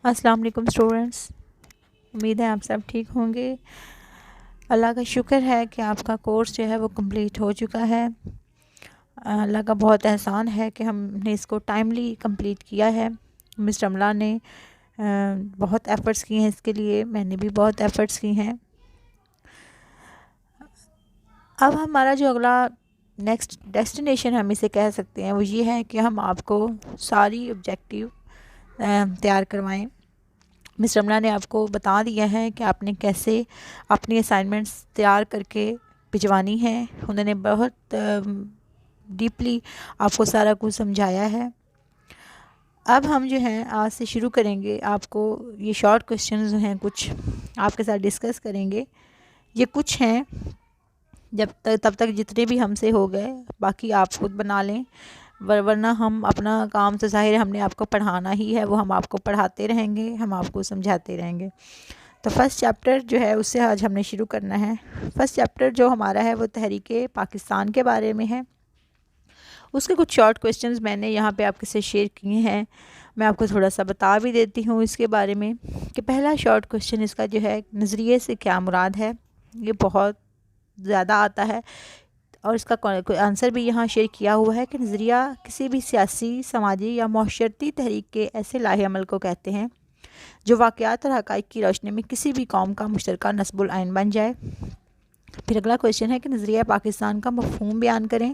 السلام علیکم اسٹوڈنٹس، امید ہے آپ سب ٹھیک ہوں گے۔ اللہ کا شکر ہے کہ آپ کا کورس جو ہے وہ کمپلیٹ ہو چکا ہے۔ اللہ کا بہت احسان ہے کہ ہم نے اس کو ٹائملی کمپلیٹ کیا ہے۔ مس رملہ نے بہت ایفرٹس کی ہیں اس کے لیے، میں نے بھی بہت ایفرٹس کی ہیں۔ اب ہمارا جو اگلا نیکسٹ ڈیسٹینیشن ہم اسے کہہ سکتے ہیں وہ یہ ہے کہ ہم آپ کو ساری آبجیکٹیو تیار کروائیں۔ مس رملہ نے آپ کو بتا دیا ہے کہ آپ نے کیسے اپنی اسائنمنٹس تیار کر کے بھجوانی ہیں۔ انہوں نے بہت ڈیپلی آپ کو سارا کچھ سمجھایا ہے۔ اب ہم جو ہیں آج سے شروع کریں گے، آپ کو یہ شارٹ کوسچنز ہیں کچھ آپ کے ساتھ ڈسکس کریں گے۔ یہ کچھ ہیں، تب تک جتنے بھی ہم سے ہو گئے، باقی آپ خود بنا لیں، ورنہ ہم اپنا کام تو ظاہر ہم نے آپ کو پڑھانا ہی ہے، وہ ہم آپ کو پڑھاتے رہیں گے، ہم آپ کو سمجھاتے رہیں گے۔ تو فرسٹ چیپٹر جو ہے اس سے آج ہم نے شروع کرنا ہے۔ فرسٹ چیپٹر جو ہمارا ہے وہ تحریک پاکستان کے بارے میں ہے۔ اس کے کچھ شارٹ کوسچنز میں نے یہاں پہ آپ کے ساتھ شیئر کیے ہیں، میں آپ کو تھوڑا سا بتا بھی دیتی ہوں اس کے بارے میں کہ پہلا شارٹ کوسچن اس کا جو ہے نظریے سے کیا مراد ہے۔ یہ بہت زیادہ آتا ہے اور اس کا آنسر بھی یہاں شیئر کیا ہوا ہے کہ نظریہ کسی بھی سیاسی، سماجی یا معاشرتی تحریک کے ایسے لاہے عمل کو کہتے ہیں جو واقعات اور حقائق کی روشنی میں کسی بھی قوم کا مشترکہ نصب العین بن جائے۔ پھر اگلا کویشچن ہے کہ نظریہ پاکستان کا مفہوم بیان کریں۔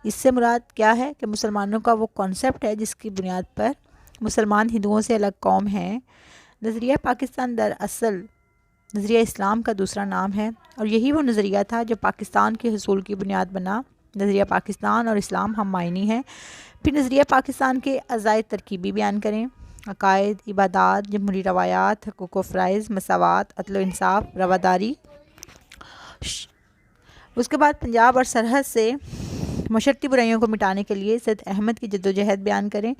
اس سے مراد کیا ہے کہ مسلمانوں کا وہ کانسیپٹ ہے جس کی بنیاد پر مسلمان ہندوؤں سے الگ قوم ہیں۔ نظریہ پاکستان دراصل نظریہ اسلام کا دوسرا نام ہے اور یہی وہ نظریہ تھا جو پاکستان کے حصول کی بنیاد بنا۔ نظریہ پاکستان اور اسلام ہم معنی ہیں۔ پھر نظریہ پاکستان کے اعضائے ترکیبی بیان کریں۔ عقائد، عبادات، جمہوری روایات، حقوق و فرائض، مساوات، عدل و انصاف، رواداری۔ اس کے بعد پنجاب اور سرحد سے معاشرتی برائیوں کو مٹانے کے لیے سید احمد کی جدوجہد بیان کریں۔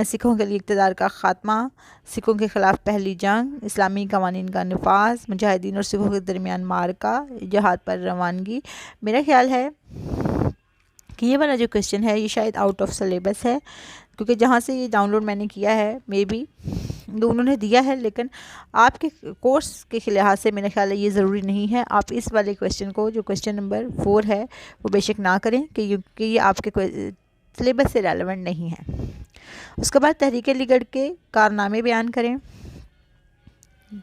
سکھوں کے لیے اقتدار کا خاتمہ، سکھوں کے خلاف پہلی جنگ، اسلامی قوانین کا نفاذ، مجاہدین اور سکھوں کے درمیان معرکہ، جہاد پر روانگی۔ میرا خیال ہے کہ یہ والا جو کویشچن ہے یہ شاید آؤٹ آف سلیبس ہے، کیونکہ جہاں سے یہ ڈاؤن لوڈ میں نے کیا ہے مے بی انہوں نے دیا ہے، لیکن آپ کے کورس کے لحاظ سے میرا خیال ہے یہ ضروری نہیں ہے۔ آپ اس والے کویشچن کو جو کویشچن نمبر 4 ہے وہ بے شک نہ کریں کہ یہ آپ کے سلیبس سے ریلیونٹ نہیں ہے۔ اس کے بعد تحریک علی گڑھ کے کارنامے بیان کریں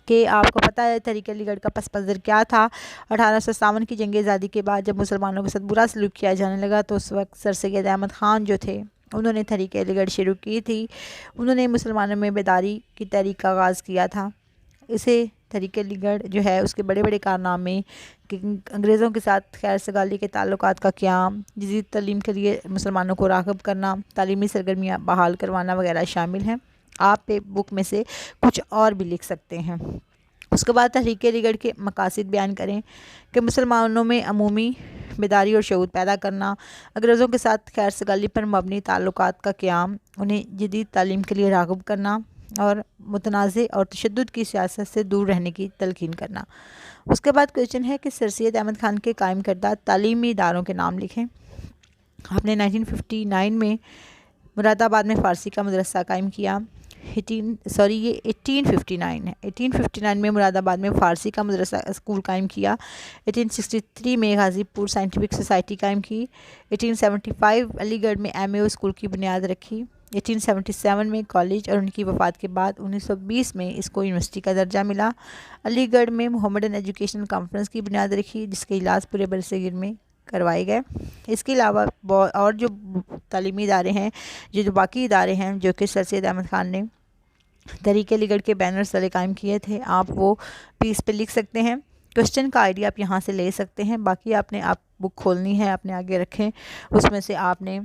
کہ آپ کو پتہ ہے تحریک علی گڑھ کا پس منظر کیا تھا۔ 1857 کی جنگ آزادی کے بعد جب مسلمانوں کے ساتھ برا سلوک کیا جانے لگا تو اس وقت سر سید احمد خان جو تھے انہوں نے تحریک علی گڑھ شروع کی تھی۔ انہوں نے مسلمانوں میں بیداری کی تحریک کا آغاز کیا تھا۔ اسے تحریک علی گڑھ جو ہے اس کے بڑے بڑے کارنامے کہ انگریزوں کے ساتھ خیر سگالی کے تعلقات کا قیام، جدید تعلیم کے لیے مسلمانوں کو راغب کرنا، تعلیمی سرگرمیاں بحال کروانا وغیرہ شامل ہیں۔ آپ پہ بک میں سے کچھ اور بھی لکھ سکتے ہیں۔ اس کے بعد تحریک علی گڑھ کے مقاصد بیان کریں کہ مسلمانوں میں عمومی بیداری اور شعور پیدا کرنا، انگریزوں کے ساتھ خیر سگالی پر مبنی تعلقات کا قیام، انہیں جدید تعلیم کے لیے راغب کرنا اور متنازع اور تشدد کی سیاست سے دور رہنے کی تلقین کرنا۔ اس کے بعد کویشچن ہے کہ سر سید احمد خان کے قائم کردہ تعلیمی اداروں کے نام لکھیں۔ آپ نے 1959 میں مراد آباد میں فارسی کا مدرسہ قائم کیا۔ یہ 1859 ہے۔ 1859 میں مراد آباد میں فارسی کا مدرسہ اسکول قائم کیا۔ 1863 میں غازی پور سائنٹیفک سوسائٹی قائم کی۔ 1875 علی گڑھ میں ایم اے اسکول کی بنیاد رکھی۔ 1877 میں کالج اور ان کی وفات کے بعد 1920 میں اس کو یونیورسٹی کا درجہ ملا۔ علی گڑھ میں محمدن ایجوکیشنل کانفرنس کی بنیاد رکھی جس کے اجلاس پورے برصغیر میں کروائے گئے۔ اس کے علاوہ اور جو تعلیمی ادارے ہیں، جو باقی ادارے ہیں جو کہ سر سید احمد خان نے تحریک علی گڑھ کے بینر تلے قائم کیے تھے، آپ وہ بھی اس پہ لکھ سکتے ہیں۔ کویشچن کا آئیڈیا آپ یہاں سے لے سکتے ہیں، باقی آپ بک کھولنی ہے، اپنے آگے رکھیں، اس میں سے آپ نے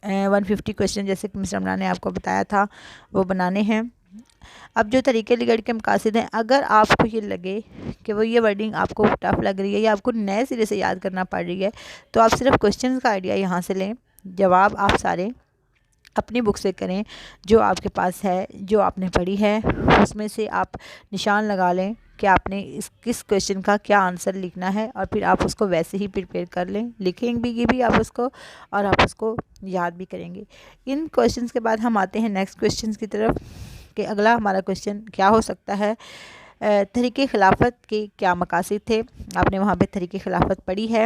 150 کویشچن جیسے کہ مس رملہ نے آپ کو بتایا تھا وہ بنانے ہیں۔ اب جو تحریک علی گڑھ کے مقاصد ہیں، اگر آپ کو یہ لگے کہ وہ یہ ورڈنگ آپ کو ٹف لگ رہی ہے یا آپ کو نئے سرے سے یاد کرنا پڑ رہی ہے تو آپ صرف کویشچنز کا آئیڈیا یہاں سے لیں، جواب آپ سارے اپنی بک سے کریں جو آپ کے پاس ہے، جو آپ نے پڑھی ہے، اس میں سے آپ نشان لگا لیں کہ آپ نے کس کویشچن کا کیا آنسر لکھنا ہے اور پھر آپ اس کو ویسے ہی پریپیئر کر لیں، لکھیں بھی آپ اس کو اور آپ اس کو یاد بھی کریں گے۔ ان کویشچنز کے بعد ہم آتے ہیں نیکسٹ کویشچنز کی طرف کہ اگلا ہمارا کوشچن کیا ہو سکتا ہے. تحریک خلافت کے کیا مقاصد تھے؟ آپ نے وہاں پہ تحریک خلافت پڑھی ہے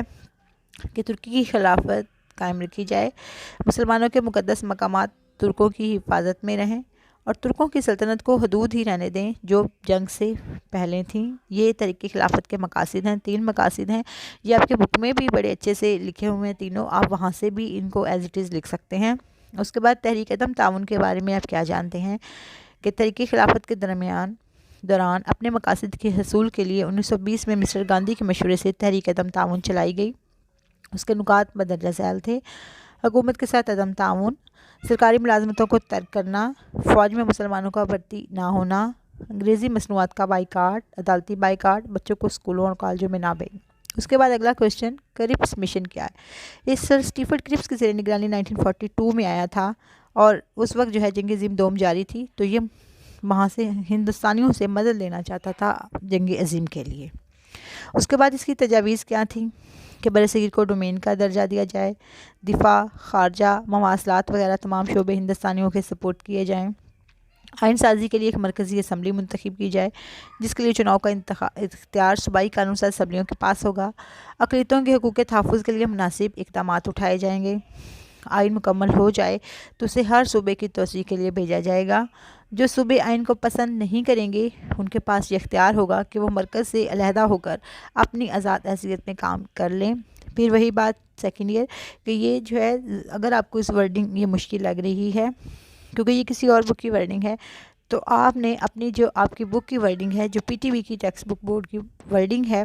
کہ ترکی کی خلافت قائم رکھی جائے، مسلمانوں کے مقدس مقامات ترکوں کی حفاظت میں رہیں اور ترکوں کی سلطنت کو حدود ہی رہنے دیں جو جنگ سے پہلے تھیں. یہ تحریک خلافت کے مقاصد ہیں. 3 مقاصد ہیں. یہ آپ کے بک میں بھی بڑے اچھے سے لکھے ہوئے ہیں تینوں، آپ وہاں سے بھی ان کو ایز اٹ از لکھ سکتے ہیں. اس کے بعد تحریک عدم تعاون کے بارے میں آپ کیا جانتے ہیں کہ تحریک خلافت کے دوران اپنے مقاصد کے حصول کے لیے 1920 میں مسٹر گاندھی کے مشورے سے تحریک عدم تعاون چلائی گئی. اس کے نکات مندرجہ ذیل تھے: حکومت کے ساتھ عدم تعاون، سرکاری ملازمتوں کو ترک کرنا، فوج میں مسلمانوں کا بھرتی نہ ہونا، انگریزی مصنوعات کا بائیکاٹ، عدالتی بائیکاٹ، بچوں کو اسکولوں اور کالجوں میں نہ بھیجنا. اس کے بعد اگلا کوشچن، کرپس مشن کیا ہے؟ اس سر اسٹیفرڈ کرپس کی زیر نگرانی 1942 میں آیا تھا اور اس وقت جو ہے جنگ عظیم دوم جاری تھی، تو یہ وہاں سے ہندوستانیوں سے مدد لینا چاہتا تھا جنگ عظیم کے لیے. اس کے بعد اس کی تجاویز کیا تھیں کہ برصغیر کو ڈومین کا درجہ دیا جائے، دفاع، خارجہ، مواصلات وغیرہ تمام شعبے ہندوستانیوں کے سپورٹ کیے جائیں، آئین سازی کے لیے ایک مرکزی اسمبلی منتخب کی جائے جس کے لیے چناؤ کا اختیار صوبائی قانون ساز اسمبلیوں کے پاس ہوگا، اقلیتوں کے حقوق کے تحفظ کے لیے مناسب اقدامات اٹھائے جائیں گے، آئین مکمل ہو جائے تو اسے ہر صوبے کی توسیع کے لیے بھیجا جائے گا، جو صوبے آئین کو پسند نہیں کریں گے ان کے پاس یہ اختیار ہوگا کہ وہ مرکز سے علیحدہ ہو کر اپنی آزاد حیثیت میں کام کر لیں. پھر وہی بات سیکنڈ ایئر کہ یہ جو ہے اگر آپ کو اس ورڈنگ یہ مشکل لگ رہی ہے کیونکہ یہ کسی اور بک کی ورڈنگ ہے، تو آپ نے اپنی جو آپ کی بک کی ورڈنگ ہے، جو پی ٹی وی کی ٹیکسٹ بک بورڈ کی ورڈنگ ہے،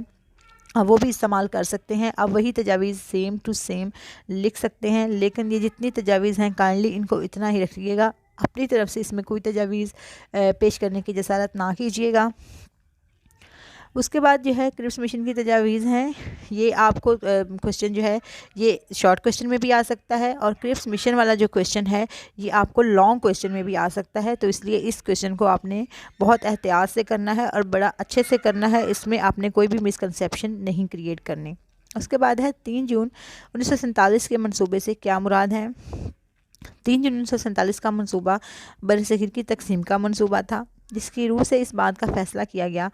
وہ بھی استعمال کر سکتے ہیں. آپ وہی تجاویز سیم ٹو سیم لکھ سکتے ہیں، لیکن یہ جتنی تجاویز ہیں کائنڈلی ان کو اتنا ہی رکھیے گا، اپنی طرف سے اس میں کوئی تجاویز پیش کرنے کی جسارت نہ کیجیے گا. اس کے بعد جو ہے کرپس مشن کی تجاویز ہیں، یہ آپ کو کوشچن جو ہے یہ شارٹ کوشچن میں بھی آ سکتا ہے، اور کرپس مشن والا جو کوشچن ہے یہ آپ کو لانگ کوشچن میں بھی آ سکتا ہے، تو اس لیے اس کوشچن کو آپ نے بہت احتیاط سے کرنا ہے اور بڑا اچھے سے کرنا ہے، اس میں آپ نے کوئی بھی مسکنسیپشن نہیں کریٹ کرنی. اس کے بعد ہے 3 جون 1947 کے منصوبے سے کیا مراد ہے؟ 3 جون 1947 کا منصوبہ برصغیر کی تقسیم کا منصوبہ تھا، جس کی روح سے اس بات کا فیصلہ کیا گیا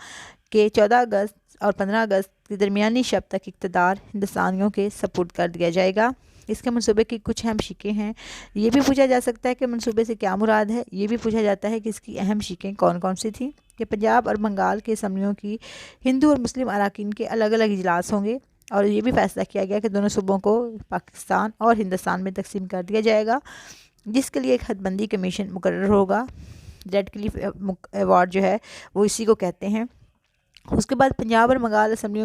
کہ 14 اگست اور 15 اگست کی درمیانی شب تک اقتدار ہندوستانیوں کے سپورٹ کر دیا جائے گا. اس کے منصوبے کی کچھ اہم شقیں ہیں. یہ بھی پوچھا جا سکتا ہے کہ منصوبے سے کیا مراد ہے. یہ بھی پوچھا جاتا ہے کہ اس کی اہم شقیں کون کون سی تھیں. کہ پنجاب اور بنگال کے اسمبلیوں کی ہندو اور مسلم اراکین کے الگ الگ اجلاس ہوں گے، اور یہ بھی فیصلہ کیا گیا کہ دونوں صوبوں کو پاکستان اور ہندوستان میں تقسیم کر دیا جائے گا، جس کے لیے ایک حد بندی کمیشن مقرر ہوگا. ریڈ کلیف ایوارڈ جو ہے وہ اسی کو کہتے ہیں. اس کے بعد پنجاب اور بنگال سندھ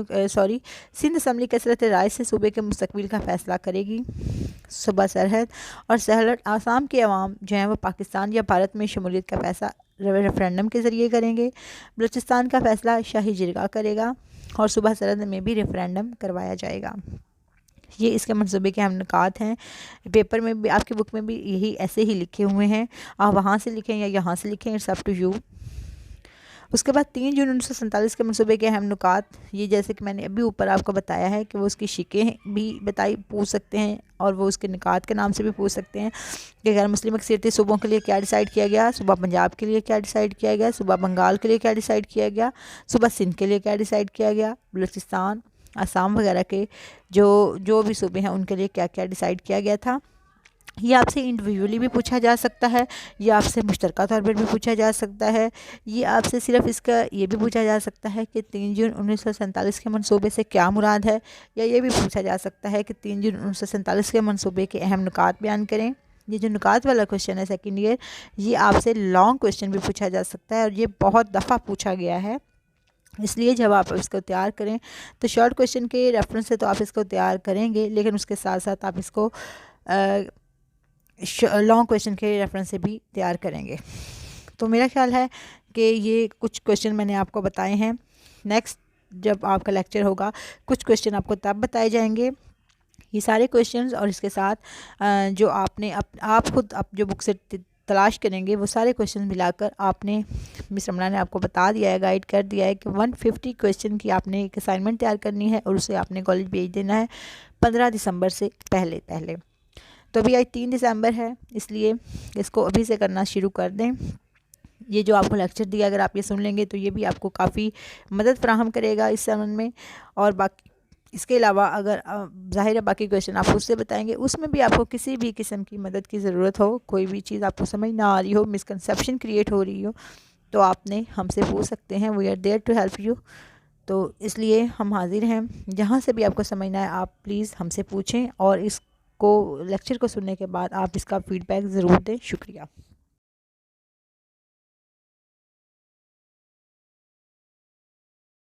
اسمبلی کثرت رائے سے صوبے کے مستقبل کا فیصلہ کرے گی. صوبہ سرحد اور سہلٹ آسام کے عوام جو ہیں وہ پاکستان یا بھارت میں شمولیت کا فیصلہ ریفرینڈم کے ذریعے کریں گے. بلوچستان کا فیصلہ شاہی جرگہ کرے گا، اور صوبہ سرحد میں بھی ریفرینڈم کروایا جائے گا. یہ اس کے منصوبے کے اہم نکات ہیں. پیپر میں بھی آپ کی بک میں بھی یہی ایسے ہی لکھے ہوئے ہیں، آپ وہاں سے لکھیں یا یہاں سے لکھیں، اٹس اپ ٹو یو. اس کے بعد 3 جون 1947 کے منصوبے کے اہم نکات، یہ جیسے کہ میں نے ابھی اوپر آپ کو بتایا ہے کہ وہ اس کی شقیں بھی پوچھ سکتے ہیں، اور وہ اس کے نکات کے نام سے بھی پوچھ سکتے ہیں کہ غیر مسلم اکثریتی صوبوں کے لیے کیا ڈیسائیڈ کیا گیا، صوبہ پنجاب کے لیے کیا ڈیسائیڈ کیا گیا، صوبہ بنگال کے لیے کیا ڈیسائیڈ کیا گیا، صوبہ سندھ کے لیے کیا ڈیسائیڈ کیا گیا، بلوچستان، آسام وغیرہ کے جو بھی صوبے ہیں ان کے لیے کیا کیا ڈیسائیڈ کیا گیا تھا. یہ آپ سے انڈیویجولی بھی پوچھا جا سکتا ہے، یہ آپ سے مشترکہ طور پر بھی پوچھا جا سکتا ہے. یہ آپ سے صرف اس کا یہ بھی پوچھا جا سکتا ہے کہ 3 جون 1947 کے منصوبے سے کیا مراد ہے، یا یہ بھی پوچھا جا سکتا ہے کہ 3 جون 1947 کے منصوبے کے اہم نکات بیان کریں. یہ جو نکات والا کوشچن ہے سیکنڈ ایئر، یہ آپ سے لانگ کوشچن بھی پوچھا جا سکتا ہے، اور یہ بہت دفعہ پوچھا گیا ہے. اس لیے جب آپ اس کو تیار کریں تو شارٹ کوشچن کے ریفرنس سے تو آپ اس کو تیار کریں گے، لیکن اس کے ساتھ ساتھ آپ اس کو لانگ کویشچن کے ریفرنس سے بھی تیار کریں گے. تو میرا خیال ہے کہ یہ کچھ کویشچن میں نے آپ کو بتائے ہیں. نیکسٹ جب آپ کا لیکچر ہوگا کچھ کویشچن آپ کو تب بتائے جائیں گے. یہ سارے کویشچنز اور اس کے ساتھ جو آپ نے آپ خود جو بک سے تلاش کریں گے وہ سارے کویشچن ملا کر آپ نے مس رمنا نے آپ کو بتا دیا ہے، گائیڈ کر دیا ہے کہ 150 کویشچن کی آپ نے ایک اسائنمنٹ تیار کرنی ہے، اور اسے آپ نے کالج بھیج دینا ہے 15 دسمبر سے پہلے. تو ابھی آج 3 دسمبر ہے، اس لیے اس کو ابھی سے کرنا شروع کر دیں. یہ جو آپ کو لیکچر دیا اگر آپ یہ سن لیں گے تو یہ بھی آپ کو کافی مدد فراہم کرے گا اس سمن میں. اور باقی اس کے علاوہ اگر ظاہر ہے باقی کویشچن آپ اس سے بتائیں گے, اس میں بھی آپ کو کسی بھی قسم کی مدد کی ضرورت ہو, کوئی بھی چیز آپ کو سمجھ نہ آ رہی ہو, مسکنسیپشن کریٹ ہو رہی ہو, تو آپ نے ہم سے پوچھ سکتے ہیں. We are there to help you. تو اس لیے ہم حاضر ہیں, جہاں سے بھی آپ کو سمجھنا ہے آپ پلیز ہم سے پوچھیں, اور اس کو لیکچر کو سننے کے بعد آپ اس کا فیڈ بیک ضرور دیں. شکریہ.